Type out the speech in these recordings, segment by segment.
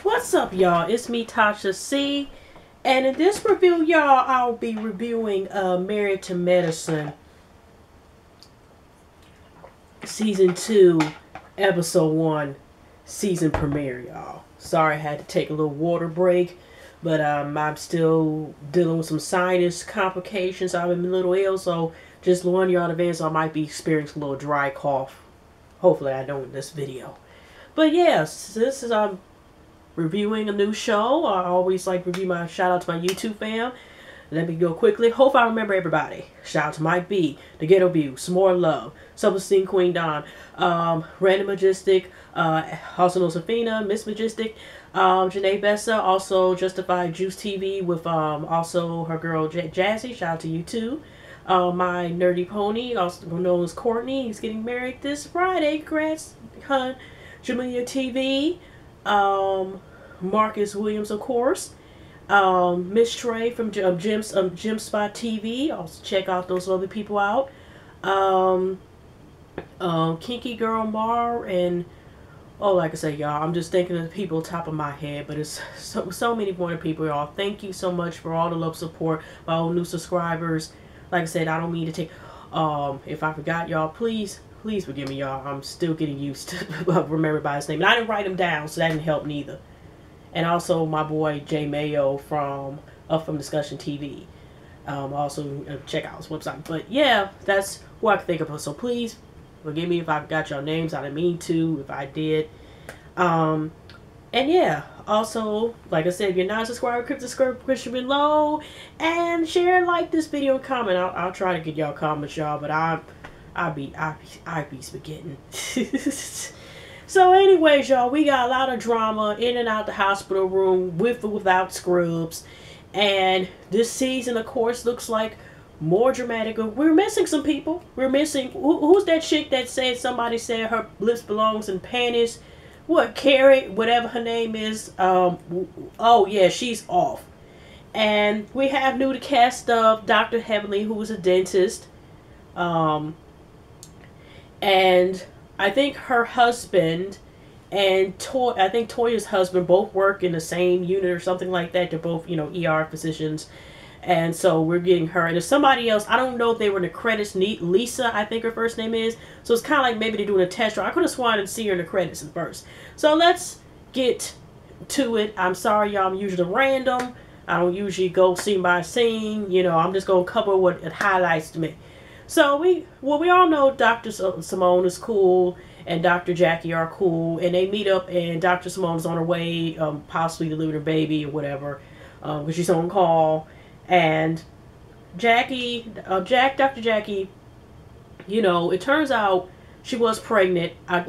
What's up, y'all? It's me, Tasha C. And in this review, y'all, I'll be reviewing Married to Medicine Season 2, Episode 1, Season Premiere, y'all. Sorry I had to take a little water break, but I'm still dealing with some sinus complications. I've been a little ill, so just warning y'all in advance, I might be experiencing a little dry cough. Hopefully I don't in this video. But yes, this is reviewing a new show. I always like to review my shout out to my YouTube fam. Let me go quickly. Hope I remember everybody. Shout out to Mike B, The Ghetto View, Some More Love, Self-Esteem Queen Don, Random Majestic, also known Safina, Miss Majestic, Janae Bessa, also Justified Juice TV with also her girl Jazzy. Shout out to you too. My Nerdy Pony, also known as Courtney, he's getting married this Friday. Congrats, hun. Jamelia TV. Marcus Williams, of course. Miss Trey from Gym Spot TV. Also check out those other people out. Kinky Girl Mar and like I said, y'all, I'm just thinking of the people top of my head, but it's so many more people, y'all. Thank you so much for all the love, support, my old new subscribers. Like I said, I don't mean to take if I forgot y'all, please forgive me, y'all. I'm still getting used to remember everybody's name. And I didn't write them down, so that didn't help neither. And also my boy Jay Mayo from Discussion TV. Also check out his website. But yeah, that's who I can think of. So please forgive me if I got your names. I didn't mean to. If I did. And yeah, also, like I said, if you're not subscribed, click the description below and share and like this video and comment. I'll try to get y'all comments, y'all, but I be spaghetting. So anyways, y'all, we got a lot of drama in and out the hospital room with or without scrubs. And this season, of course, looks like more dramatic. We're missing some people. We're missing, who's that chick that said, somebody said her lips belongs in panties? What, Carrie, whatever her name is. Oh yeah, she's off. And we have new to cast of Dr. Heavenly, who was a dentist. And I think her husband and I think Toya's husband both work in the same unit or something like that. They're both, ER physicians. And so we're getting her. And there's somebody else. I don't know if they were in the credits. Lisa, I think her first name is. So it's kind of like maybe they're doing a test run. I could have sworn I didn't see her in the credits at first. So let's get to it. I'm sorry, y'all. I'm usually random. I don't usually go scene by scene. I'm just going to cover what it highlights to me. So we all know Dr. Simone is cool and Dr. Jackie are cool, and they meet up, and Dr. Simone's on her way, possibly to deliver her baby or whatever, because she's on call, and Dr. Jackie, it turns out she was pregnant. I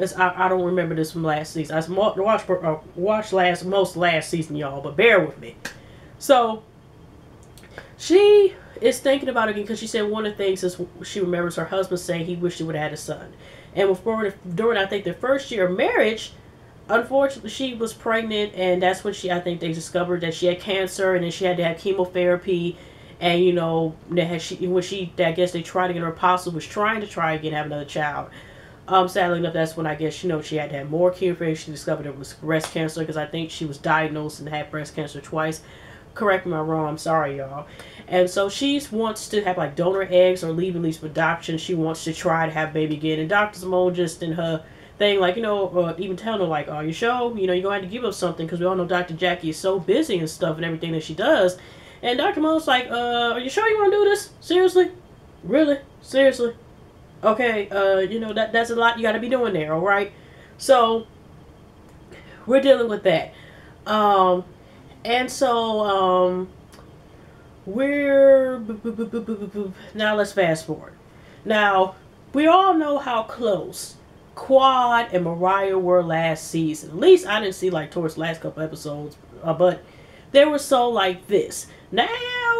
don't remember this from last season. I watched most last season, y'all, but bear with me. So she is thinking about it again because she said one of the things is she remembers her husband saying he wished he would have had a son. And during I think their first year of marriage, unfortunately she was pregnant, and that's when I think they discovered that she had cancer, and then she had to have chemotherapy. And I guess they tried to get her, apostle was trying to have another child. Sadly enough, that's when I guess she had to have more chemotherapy. She discovered it was breast cancer, because I think she was diagnosed and had breast cancer twice. Correct me if I'm wrong, I'm sorry, y'all. And so she wants to have like donor eggs or leave at least for adoption. She wants to try to have a baby again. And Dr. Simone just in her thing, like, even telling her, like, are you sure? You're going to have to give up something, because we all know Dr. Jackie is so busy and stuff and everything that she does. And Dr. Simone's like, are you sure you want to do this? Seriously? Really? Seriously? Okay, that's a lot you got to be doing there, all right? So we're dealing with that. And so, now let's fast forward. Now, we all know how close Quad and Mariah were last season. At least I didn't see like towards the last couple episodes, but they were so like this. Now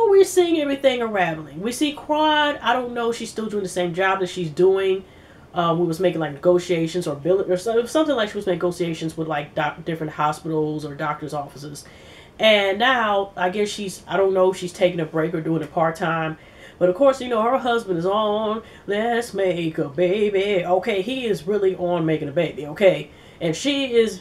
we're seeing everything unraveling. We see Quad, I don't know, she's still doing the same job that she's doing. We was making like negotiations or something like she was making negotiations with like different hospitals or doctors' offices. And now, I guess I don't know if she's taking a break or doing it part-time. But of course, her husband is on, let's make a baby. Okay, he is really on making a baby, okay? And she is,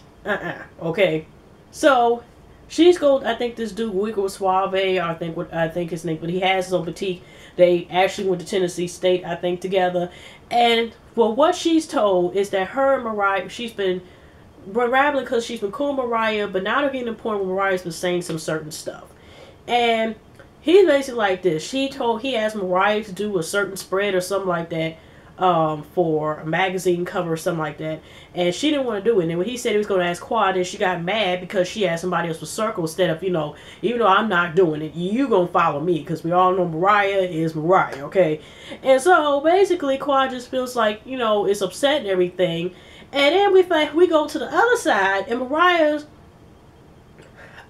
okay? So she's going. I think this dude Wiggle Suave. I think his name, but he has his own boutique. They actually went to Tennessee State, I think, together. And well, what she's told is that her and Mariah, she's been rambling because she's been cool with Mariah, but now they're getting to the point where Mariah's been saying some certain stuff. And he's basically like this. He asked Mariah to do a certain spread or something like that, for a magazine cover or something like that, and she didn't want to do it. And when he said he was going to ask Quad, then she got mad because she asked somebody else for Circle instead of, even though I'm not doing it, you gonna follow me, because we all know Mariah is Mariah, okay? And so basically Quad just feels like, it's upset and everything. And then we go to the other side, and Mariah's,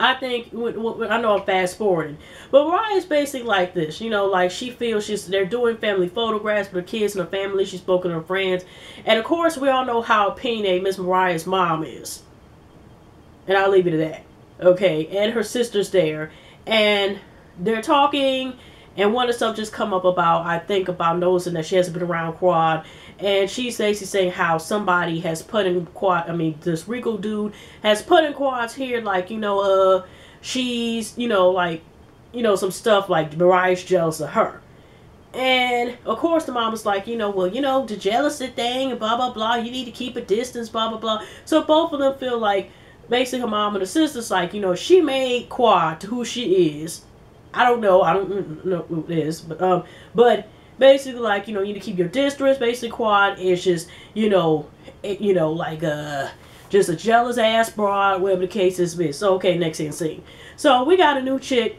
I think, I know I'm fast forwarding, but Mariah's basically like this, like she feels they're doing family photographs for the kids and the family. She's spoken to her friends, and of course we all know how opinionated Miss Mariah's mom is, and I'll leave it at that, okay? And her sister's there, and they're talking, and one of the stuff just come up about noticing that she hasn't been around Quad. And she's basically saying how somebody has put in Quad, this Rico dude has put in Quad's here, like, she's, some stuff like Mariah's jealous of her. And, of course, the mom was like, the jealousy thing, and blah, blah, blah, you need to keep a distance, blah, blah, blah. So both of them feel like, basically, her mom and her sister's like, she made Quad to who she is. I don't know who it is, but basically, like, you need to keep your distance. Basically, Quad is just, like, just a jealous ass broad, whatever the case is. So, okay, next scene. So, we got a new chick.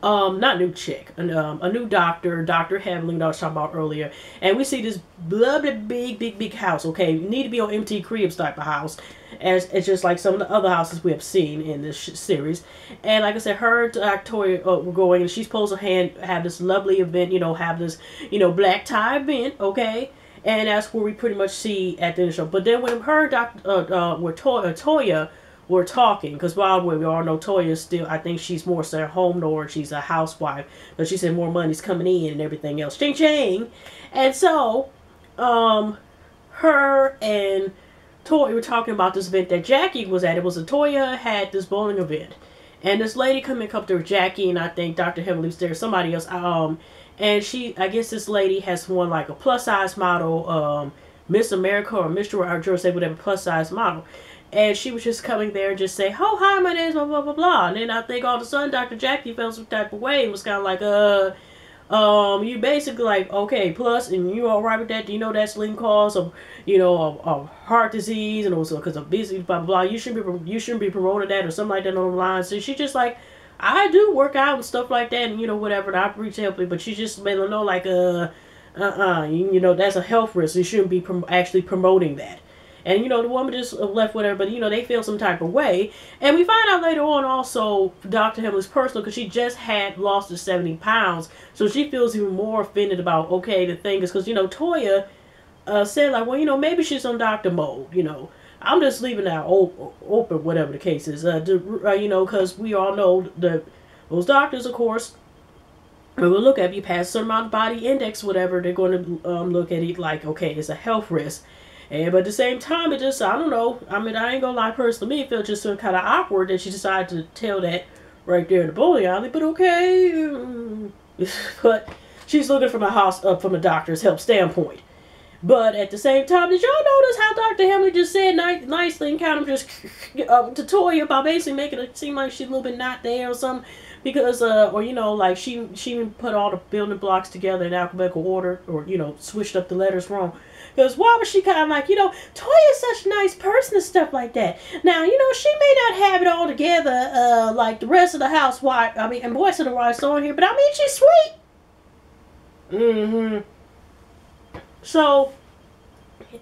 Not new chick. A new doctor, Dr. Heavenly, that I was talking about earlier. And we see this lovely, big house, okay? You need to be on MT Cribs type of house. As it's just like some of the other houses we have seen in this series. And like I said, her and Victoria were going, and she's supposed to have this lovely event, have this, black tie event, okay? And that's where we pretty much see at the end of the show. But then when her and Toya were talking, because by the way, we all know Toya is still, I think she's more so a home lord, she's a housewife, but she said more money's coming in and everything else. Ching ching. And so, her and Toya were talking about this event that Jackie was at. It was Toya had this bowling event, and this lady come up to Jackie, and I think Dr. Heavenly was there, somebody else, and I guess this lady has won like a plus size model, Miss America or Mr. or say whatever plus size model, and she was just coming there and just say, oh hi, my name is blah blah blah blah, and then I think all of a sudden Dr. Jackie felt some type of way and was kind of like you basically like, okay, plus, and you all right with that? Do you know that's leading cause of, of heart disease, and also because of busy, blah, blah, blah. You shouldn't be promoting that or something like that on the line. So she just like, I do work out and stuff like that, and, whatever, and I reach help, but she just made them know, like, that's a health risk. You shouldn't be actually promoting that. And, the woman just left with her, but, they feel some type of way. And we find out later on also Dr. Heavenly's personal, because she just had lost the 70 pounds. So she feels even more offended about, okay, the thing is, because, Toya said, like, well, maybe she's on doctor mode, I'm just leaving that open, whatever the case is. Because we all know those doctors, of course, we will look at if you pass a certain amount of body index, whatever, they're going to look at it like, okay, it's a health risk. But at the same time, it just, I don't know. I ain't gonna lie, personally, it felt just kind of awkward that she decided to tell that right there in the bowling alley. But okay. But she's looking from from a doctor's help standpoint. But at the same time, did y'all notice how Dr. Heavenly just said nicely and kind of just to Toya about basically making it seem like she's a little bit not there or something? Because, like she put all the building blocks together in alphabetical order, or, switched up the letters wrong. Because why was she kind of like, Toya's such a nice person and stuff like that. Now, she may not have it all together like the rest of the housewife, and Boys of the Rice on here, but she's sweet. So,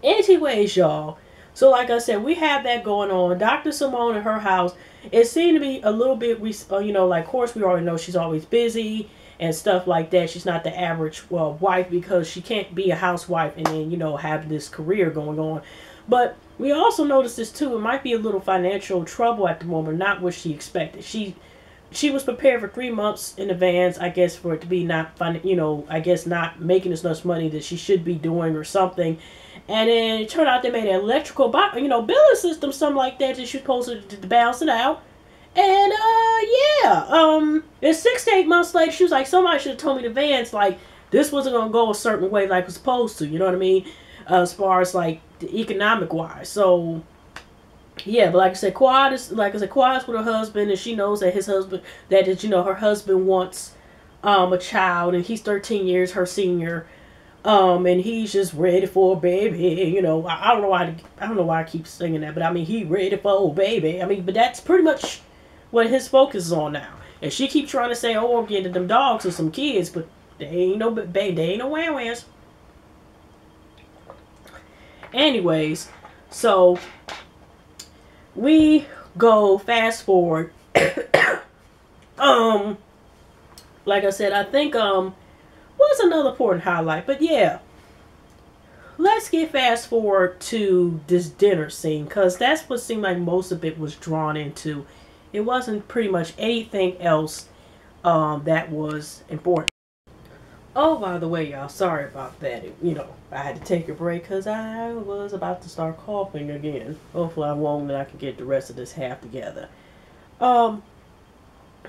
anyways, y'all. So, like I said, we have that going on. Dr. Simone in her house, it seemed to be a little bit, like, of course, we already know she's always busy and stuff like that. She's not the average wife, because she can't be a housewife and then, have this career going on. But we also noticed this too. It might be a little financial trouble at the moment, not what she expected. She was prepared for 3 months in advance, I guess, for it to be not fun, I guess not making as much money that she should be doing or something. And then it turned out they made an electrical, billing system, something like that, that you're supposed to balance it out. And it's 6 to 8 months later. She was like, somebody should have told me in advance, like, this wasn't gonna go a certain way like it was supposed to. You know what I mean? As far as like economic wise. So yeah, but like I said, Quad is Quad's with her husband, and she knows that her husband wants a child, and he's 13 years her senior. And he's just ready for a baby. I don't know why I keep singing that, but I mean, he ready for a baby. I mean, but that's pretty much what his focus is on now. And she keeps trying to say, "Oh, I'm getting them dogs or some kids," but they ain't no baby, they ain't no wham-whams. Anyways, so we go fast forward. Like I said, I think what's another important highlight? But yeah, let's get fast forward to this dinner scene, because that's what seemed like most of it was drawn into. It wasn't pretty much anything else that was important. Oh, by the way, y'all, sorry about that. I had to take a break because I was about to start coughing again. Hopefully I won't, and I can get the rest of this half together. I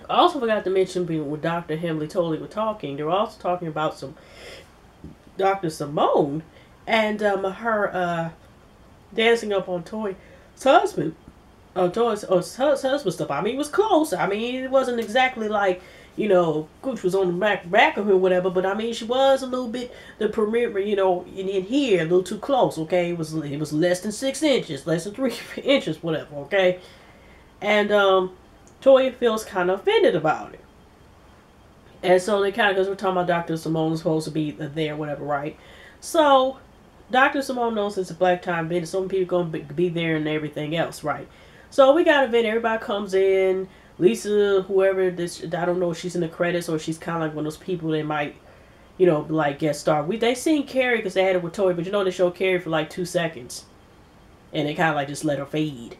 also forgot to mention, when Dr. Hemley totally were talking, they were also talking about some Dr. Simone and her dancing up on Toya's husband. Toya's husband stuff. I mean, it was close. I mean, it wasn't exactly like, Gooch was on the back of him or whatever, but I mean, she was a little bit, the perimeter, in here, a little too close, okay? It was less than 6 inches, less than 3 inches, whatever, okay? And, Toya feels kind of offended about it. And so they because we're talking about Dr. Simone supposed to be there, whatever, right? So, Dr. Simone knows it's a black time event, so many people going to be there and everything else, right? So we got an event, everybody comes in. Lisa, whoever this, I don't know if she's in the credits or she's kind of like one of those people that might, like guest star. They seen Carrie because they had it with Toya, but they showed Carrie for like 2 seconds. And they kind of like just let her fade.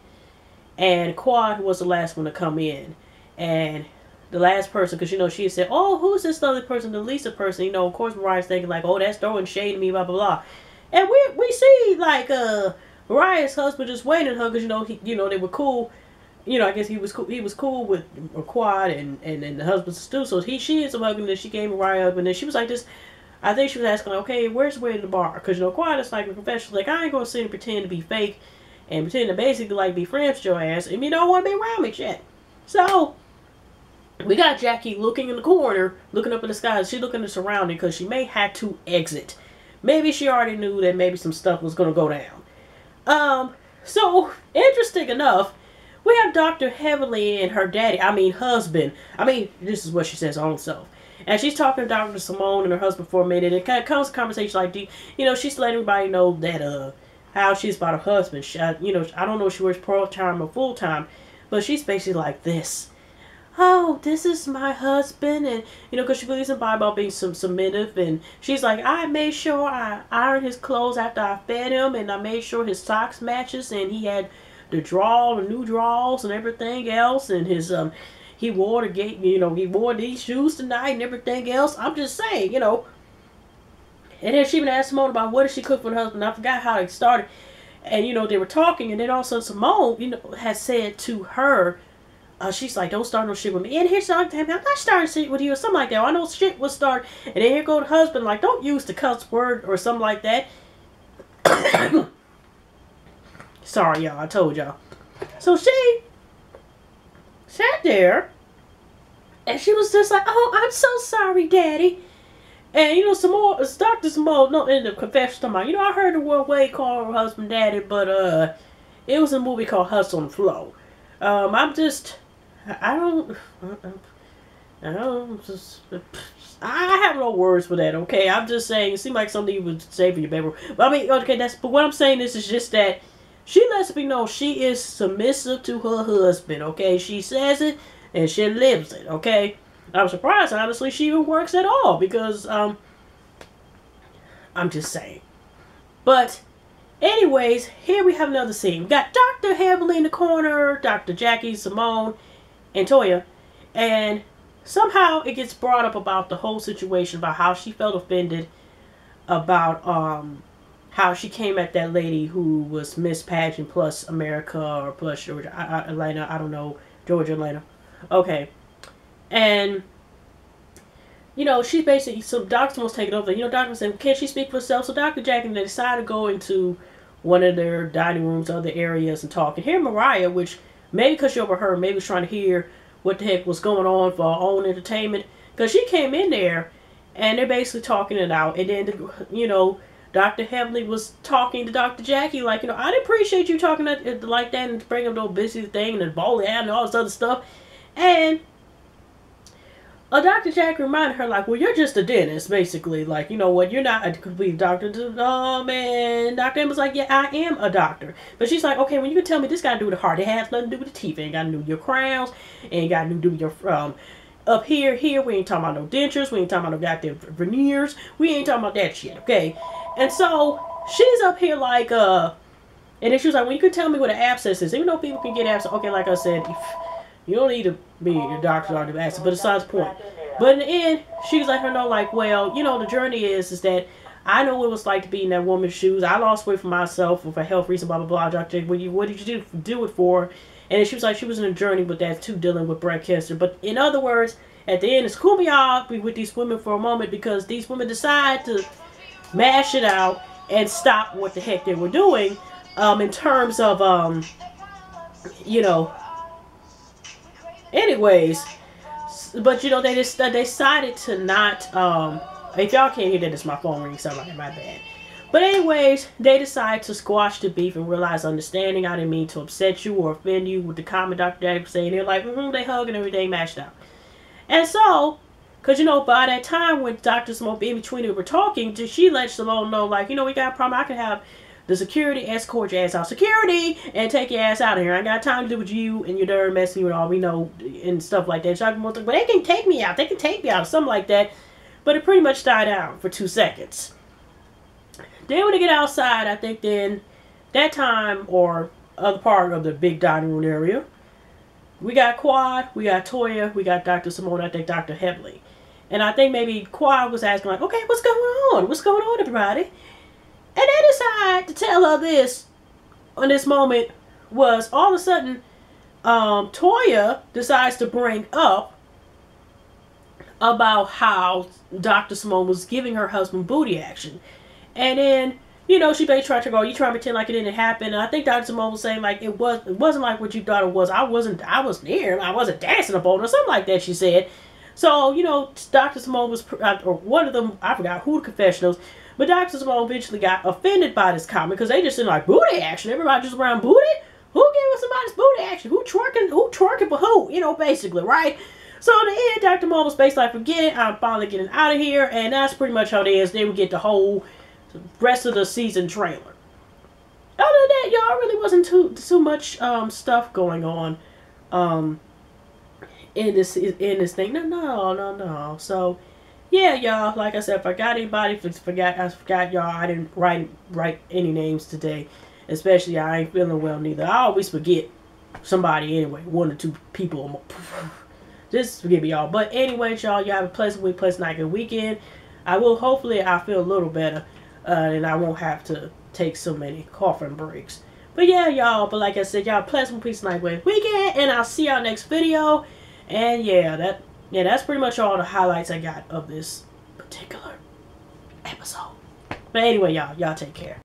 And Quad was the last one to come in. And the last person, because, she said, oh, who's this other person, the Lisa person? Of course Mariah's thinking like, oh, that's throwing shade at me, blah, blah, blah. And we see, like, Mariah's husband just waiting her because, they were cool. I guess he was cool with Quad and the husband too. So she is a hug, and then she gave Mariah up, and then she was like this. I think she was asking, okay, where's the way to the bar? Because Quad is like a professional. Like, I ain't gonna sit and pretend to be fake and pretend to basically like be friends with your ass, and you don't want to be around me yet. So we got Jackie looking in the corner, looking up in the sky. She looking at the surrounding because she may have to exit. Maybe she already knew that maybe some stuff was gonna go down. So interesting enough. We have Dr. Heavenly and her husband. This is what she says on herself. And she's talking to Dr. Simone and her husband for a minute. It kind of comes to conversation like, she's letting everybody know that, how she's about her husband. I don't know if she works part-time or full-time, but she's basically like this. Oh, this is my husband. And, because she believes in the Bible about being submissive. And she's like, I made sure I ironed his clothes after I fed him. And I made sure his socks matches. And he had the new draws and everything else, and his he wore he wore these shoes tonight and everything else. I'm just saying, And then she even asked Simone about what did she cook for her husband. I forgot how it started, and they were talking, and then also Simone, had said to her, she's like, don't start no shit with me. And here's something, I'm not starting shit with you or something like that. I know shit will start, and then here go the husband, like, don't use the cuss word or something like that. Sorry, y'all. I told y'all. So she sat there, and she was just like, "Oh, I'm so sorry, Daddy." And Dr. Simone, in the confession, talking about, I heard the word Wade call her husband Daddy, but it was a movie called Hustle and Flow. I have no words for that. Okay, I'm just saying. It seemed like something you would say for your baby. But okay, but what I'm saying is just that. She lets me know she is submissive to her husband, okay? She says it, and she lives it, okay? I'm surprised, honestly, she even works at all, because, I'm just saying. But, anyways, here we have another scene. We got Dr. Heavenly in the corner, Dr. Jackie, Simone, and Toya, and somehow it gets brought up about the whole situation, about how she felt offended about, how she came at that lady who was Miss Pageant plus America or plus Georgia, Atlanta. I don't know, Georgia, Atlanta. Okay, and you know, she basically, so Dr. Simone's taking over. You know, Dr. said, can she speak for herself? So Dr. Jack and they decided to go into one of their dining rooms, other areas, and talk. And here Mariah, which maybe because she overheard, maybe was trying to hear what the heck was going on for her own entertainment. Because she came in there and they're basically talking it out. And then, you know, Dr. Heavenly was talking to Dr. Jackie, like, you know, I'd appreciate you talking like that and bringing up the busy thing and the bowling and all this other stuff. And Dr. Jackie reminded her, like, well, you're just a dentist, basically. Like, you know what, you're not a complete doctor. Oh, man. Dr. M was like, yeah, I am a doctor. But she's like, okay, when you can tell me this got to do with the heart, it has nothing to do with the teeth. It ain't got to do with your crowns. It ain't got to do with your, up here, we ain't talking about no dentures. We ain't talking about no goddamn veneers. We ain't talking about that shit, okay? And so, she's up here like, and then she was like, well, you could tell me what an abscess is. Even though people can get abscess, okay, like I said, you don't need to be a doctor or the abscess, but it's besides the point. But in the end, she's like, her know, like, well, you know, the journey is that I know what it was like to be in that woman's shoes. I lost weight for myself for health reasons, blah, blah, blah. Doctor, what did you do it for? And she was like, she was in a journey with that too, dealing with breast cancer. But in other words, at the end, it's kumbaya with these women for a moment because these women decide to mash it out and stop what the heck they were doing in terms of, you know, anyways. But, you know, they decided to not, if y'all can't hear that, it's my phone ringing, something like my bad. But anyways, they decided to squash the beef and realize understanding. I didn't mean to upset you or offend you with the comment Dr. Jack was saying. They're like, they hug and everything mashed out. And so, because, you know, by that time when Dr. Simone in between them were talking, she let Simone know, like, you know, we got a problem. I can have the security escort your ass out. Security! And take your ass out of here. I ain't got time to do with you and your dirty messing with all we know and stuff like that. But they can take me out. They can take me out or something like that. But it pretty much died down for 2 seconds. Then when they get outside, I think then that time or other part of the big dining room area, we got Quad, we got Toya, we got Dr. Simone, I think Dr. Heavenly. And I think maybe Quad was asking like, okay, what's going on? What's going on, everybody? And they decide to tell her this on this moment was all of a sudden Toya decides to bring up about how Dr. Simone was giving her husband booty action. And then, you know, she basically tried to go, you trying to pretend like it didn't happen. And I think Dr. Simone was saying like it wasn't like what you thought it was. I was near him. I wasn't dancing up on her, something like that, she said. So, you know, Dr. Simone was, or one of them, I forgot who the confessionals, but Dr. Simone eventually got offended by this comment because they just said like booty action. Everybody just around booty? Who gave somebody's booty action? Who twerking for who? You know, basically, right? So in the end, Dr. Simone was basically like, forget it, I'm finally getting out of here. And that's pretty much how it is. Then we get the whole rest of the season trailer. Other than that, y'all, really wasn't too much stuff going on in this thing. No. So yeah, y'all, like I said, if I got anybody, I forgot y'all. I didn't write any names today. Especially I ain't feeling well neither. I always forget somebody anyway, 1 or 2 people. Just forgive me, y'all. But anyway, y'all have a pleasant week, pleasant night, and weekend. Hopefully I feel a little better. And I won't have to take so many coughing breaks. But yeah, y'all. But like I said, y'all, pleasant peace, night, weekend. And I'll see y'all next video. And yeah, that's pretty much all the highlights I got of this particular episode. But anyway, y'all take care.